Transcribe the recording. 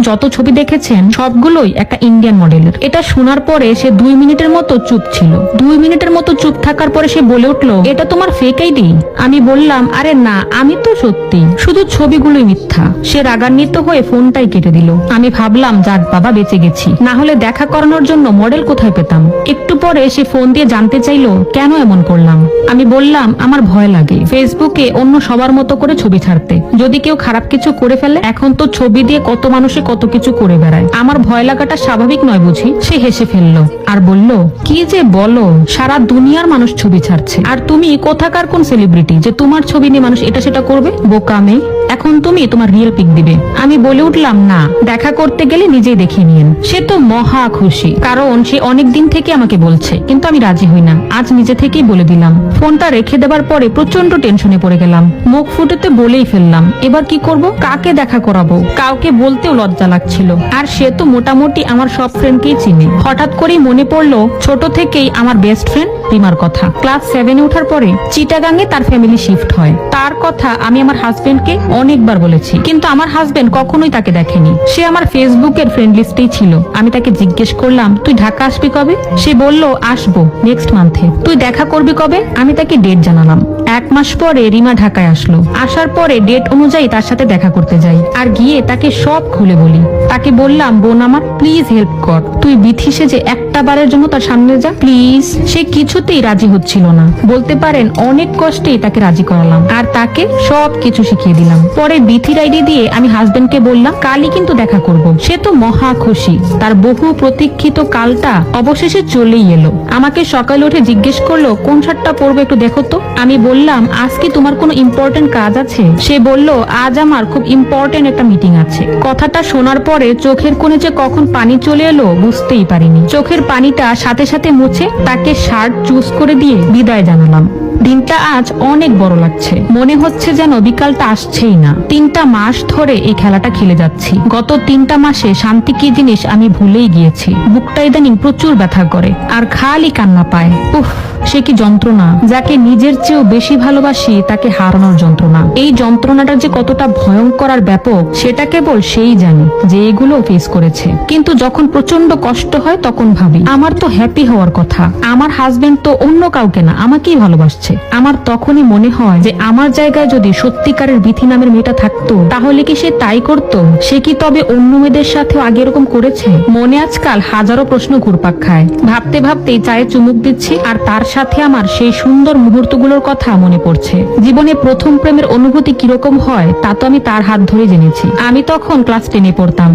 যত ছবি দেখেছেন সবগুলোই একটা ইন্ডিয়ান মডেলের। এটা শোনার পরে সে 2 মিনিটের মতো চুপ ছিল। 2 মিনিটের মতো চুপ থাকার পরে সে বলে উঠলো, এটা তোমার ফেক আইডি? আমি বললাম, আরে না, আমি তো সত্যি, শুধু ছবিগুলোই মিথ্যা। সে রাগান্বিত হয়ে ফোনটাই কেটে দিল। আমি ভাবলাম, যাক বাবা, বেঁচে গেছি, না হলে দেখা করানোর জন্য মডেল কোথায় পেতাম। একটু পরে সে ফোন দিয়ে জানতে চাইলো কেন এমন করলাম। আমি বললাম, আমার ভয় লাগে ফেসবুকে অন্য সবার মতো করে ছবি ছাড়তে, যদি কেউ খারাপ কিছু করে ফেলে। এখন তো ছবি দিয়ে কত মানুষে কত কিছু করে বেড়ায়, আমার ভয় লাগাটা স্বাভাবিক নয় বুঝি? সে হেসে ফেললো আর বলল, কি যে বলো, সারা দুনিয়ার মানুষ ছবি ছাড়ছে, আর তুমি কোথাকার কোন সেলিব্রিটি যে তোমার ছবি নিয়ে মানুষ এটা সেটা করবে? বোকা মেয়ে, এখন তুমি তোমার রিয়েল পিক দিবে। আমি বলে উঠলাম, না, দেখা করতে গেলে নিজেই দেখিয়ে নিন। সে তো মহা খুশি, কারণ সে অনেক দিন থেকে আমাকে বলছে, কিন্তু আমি রাজি হই না। আজ নিজে থেকেই বলে দিলাম। ফোনটা রেখে দেবার পরে প্রচন্ড টেনশনে পড়ে গেলাম। মুখ ফুটেতে বলেই ফেললাম, এবার কি করব, কাকে দেখা করাবো? কাউকে বলতেও লজ্জা লাগছিল। আর সে তো মোটামুটি আমার সব ফ্রেন্ডকেই চিনে। হঠাৎ করেই মনে পড়লো ছোট থেকেই আমার বেস্ট ফ্রেন্ড রিমার কথা। ক্লাস 7-এ ওঠার পরে চিটাগাঙে তার ফ্যামিলি শিফট হয়। তার কথা আমি আমার হাজবেন্ডকে অনেকবার বলেছি, কিন্তু আমার হাজবেন্ড কখনোই তাকে দেখেনি। সে আমার ফেসবুকের ফ্রেন্ড লিস্টেই ছিল। আমি তাকে জিজ্ঞেস করলাম, তুই ঢাকা আসবি কবে? সে বলল, আসবো নেক্সট মান্থে। তুই দেখা করবি কবে? আমি তাকে ডেট জানালাম। 1 মাস পরে রিমা ঢাকায় আসলো। আসার পরে ডেট অনুযায়ী তার সাথে দেখা করতে যাই, আর গিয়ে তাকে সব খুলে বলি। তাকে বললাম, বোন আমার, প্লিজ হেল্প কর, তুই বিথি সেজে একটা বারের জন্য তার সামনে যা প্লিজ। সে কিছুতেই রাজি হচ্ছিল না। বলতে পারেন অনেক কষ্টেই তাকে রাজি করালাম, আর তাকে সব কিছু শিখিয়ে দিলাম। পরে বিথির আইডি দিয়ে আমি হাজবেন্ডকে বললাম, কালই কিন্তু দেখা করব। সে তো মহা খুশি। তার বহু প্রতীক্ষিত কালটা অবশেষে চলেই এলো। আমাকে সকালে উঠে জিজ্ঞেস করলো, কোন শার্টটা পরবো একটু দেখো তো। আমি বললাম, আজ কি তোমার কোনো ইম্পর্টেন্ট কাজ আছে? সে বলল, আজ আমার খুব ইম্পর্টেন্ট একটা মিটিং আছে। কথাটা শোনার পরে চোখের কোণে যে কখন পানি চলে এলো বুঝতেই পারিনি। চোখের পানিটা সাথে সাথে মুছে তাকে শার্ট চুজ করে দিয়ে বিদায় জানালাম। দিনটা আজ অনেক বড় লাগছে। মনে হচ্ছে যেন বিকালটা আসছেই না। 3টা মাস ধরে এই খেলাটা খেলে যাচ্ছি। গত 3টা মাসে শান্তি কি জিনিস আমি ভুলেই গিয়েছি। বুকটা ইদানিং প্রচুর ব্যথা করে আর খালি কান্না পায়। উফ, সে কি যন্ত্রণা! যাকে নিজের চেয়েও বেশি ভালোবাসি তাকে হারানোর যন্ত্রণা। এই যন্ত্রণাটা যে কতটা ভয়ঙ্কর আর ব্যাপক সেটা কেবল সেই জানে যে এগুলো ফেস করেছে। কিন্তু যখন প্রচন্ড কষ্ট হয় তখন ভাবি, আমার তো হ্যাপি হওয়ার কথা। আমার হাজবেন্ড তো অন্য কাউকে না, আমাকেই ভালোবাসছে। আমার তখনই মনে হয় যে আমার জায়গায় যদি সত্যিকারের বিথি নামের মেয়েটা থাকতো তাহলে কি সে তাই করতো? সে কি তবে অন্য মেয়েদের সাথেও আগে এরকম করেছে? মনে আজকাল হাজারো প্রশ্ন ঘুরপাক খায়। ভাবতে ভাবতেই চায়ে চুমুক দিচ্ছি, আর তার সাথে আমার সেই সুন্দর মুহূর্তগুলোর কথা মনে পড়ছে। জীবনে প্রথম প্রেমের অনুভূতি কিরকম হয় তা তো আমি তার হাত ধরে জেনেছি। আমি তখন ক্লাস 10-এ পড়তাম।